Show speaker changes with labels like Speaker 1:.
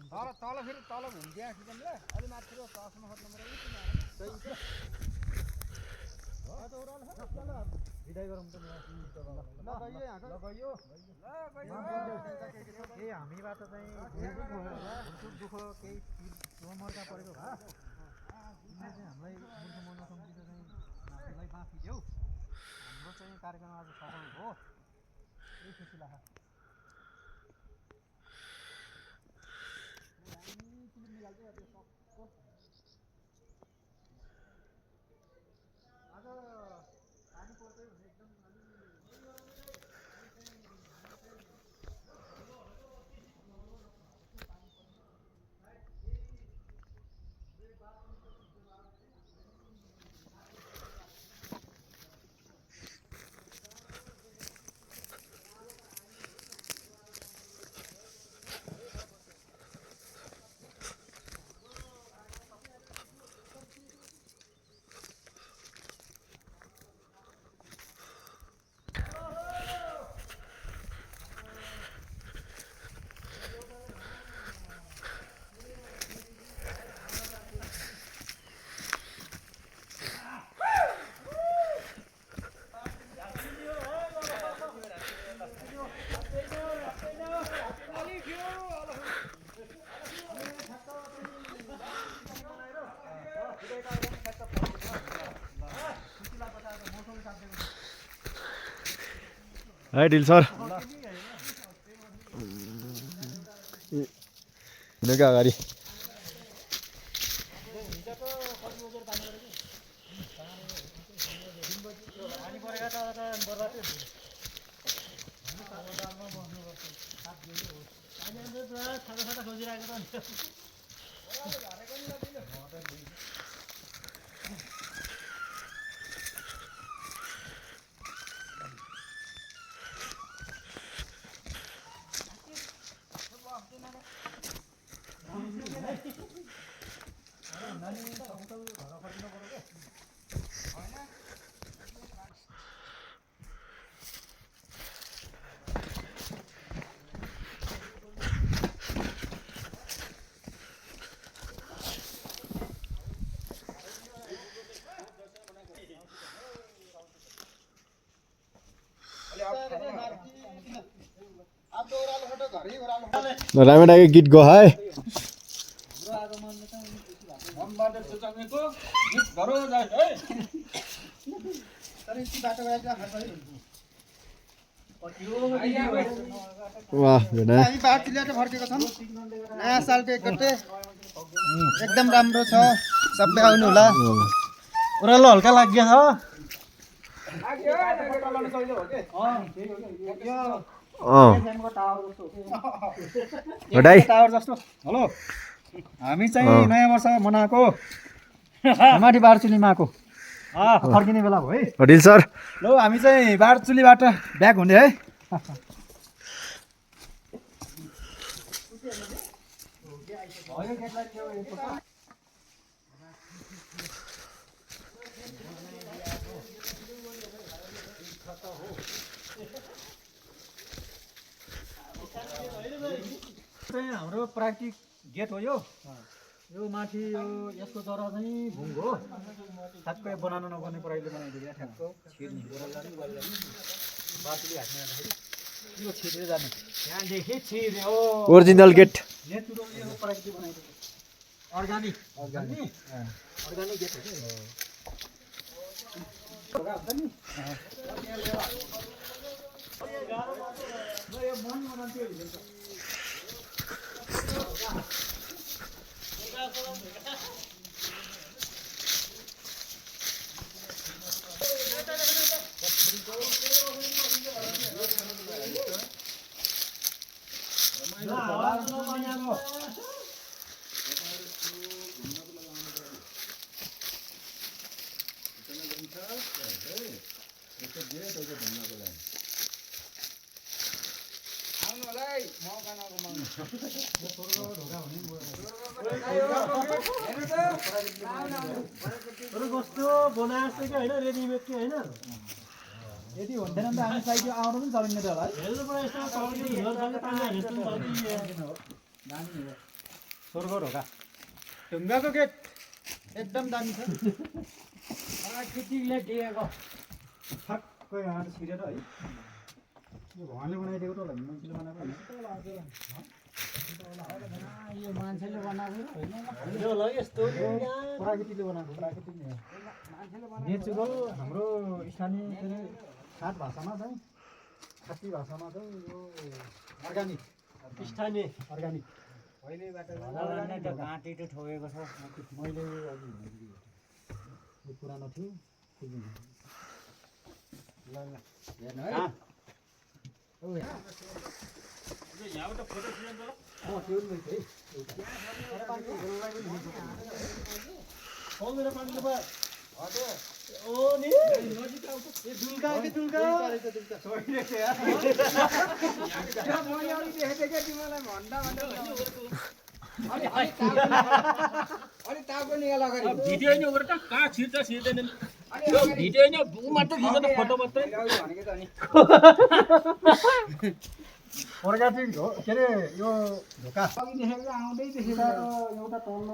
Speaker 1: तल फेरि तल घुम्दिया सिस्टमले अलि माथि टसमा खत्नु पर्यो सही छ हो त उराल चल बिदाई गरौँ त ल गइयो यहाँ लगाइयो ए हामीबाट चाहिँ दुःख केही मर्का परेको भए तिमीले चाहिँ हामीलाई मुर्खो मन सम्झिँदा चाहिँ हामीलाई माफी देऊ हाम्रो चाहिँ कार्यक्रम आज सफल हो यही खुसी लाग्छ आज पानी पर्दै भने एकदम
Speaker 2: है डिल सर हिँडेको अगाडि रामेडाको गीत गो है वाह
Speaker 1: हामी बाटोतिर फर्केको छौँ नयाँ सालको एकगट्टे एकदम राम्रो छ सबै आउनु होला
Speaker 3: ओह्रालो हल्का लाग्यो छ
Speaker 1: टावर जस्तो हेलो हामी चाहिँ नयाँ वर्ष मनाएको माथि बारचुलीमा आएको फर्किने बेला भयो है
Speaker 2: डिल सर
Speaker 1: ल हामी चाहिँ बारचुलीबाट ब्याक हुने है हाम्रो प्राकृतिक गेट हो यो माथि यसको जरा चाहिँ भुङ हो ठ्याक्कै बनाउनु नपर्ने प्रयोगले बनाइदियो ठ्याक्क छिर्ने बाटोले हाट्ने जाँदाखेरि यो छिरेर जाने यहाँदेखि छिर्यो
Speaker 2: ओरिजिनल गेट
Speaker 1: नेचुरल यो प्राकृतिक बनाइदिएको अर्ग्यानिक गेट हो यदि हुँदैन त हामी साइड आउनु पनि चलिने त होला है
Speaker 3: स्वर्ग ढोका ढुङ्गाको गेट एकदम दामी छ
Speaker 1: प्राकृतिकले दिएको
Speaker 3: ठक्कै आँट छिरेर है यो भगवानले बनाइदिएको त होला नि मान्छेले बनाएको होइन
Speaker 1: यो मान्छेले बनाएको होइन
Speaker 3: यो ल यस्तो प्राकृतिकले बनाएको प्राकृतिक नेचुरल हाम्रो स्थानीय के अरे खाट भाषामा चाहिँ खाटी भाषामा चाहिँ यो अर्ग्यानिक स्थानीय अर्ग्यानिक
Speaker 1: पहिलेबाट
Speaker 3: अर्ग्यानिक ढोका।
Speaker 1: घाँटीले ठोकेको छ
Speaker 3: मैले अघि यो पुरानो थियो ल ल
Speaker 1: हेर्नु है
Speaker 3: त्यो पनि है मेरो पानीको भयो ओ नि ए दुल्का के दुल्का
Speaker 1: अलि ताको निकाल अगाडि
Speaker 4: भिडियो नि उता कहाँ छिर्छ छिर्दैन यो भिडियो नि ऊ मात्र खिच्छ त फोटो मात्रै
Speaker 1: भनेको त नि
Speaker 3: अर्ग्यानिक हो के अरे यो ढोका
Speaker 1: अघि देखेको आउँदै देखेको
Speaker 3: एउटा तल्लो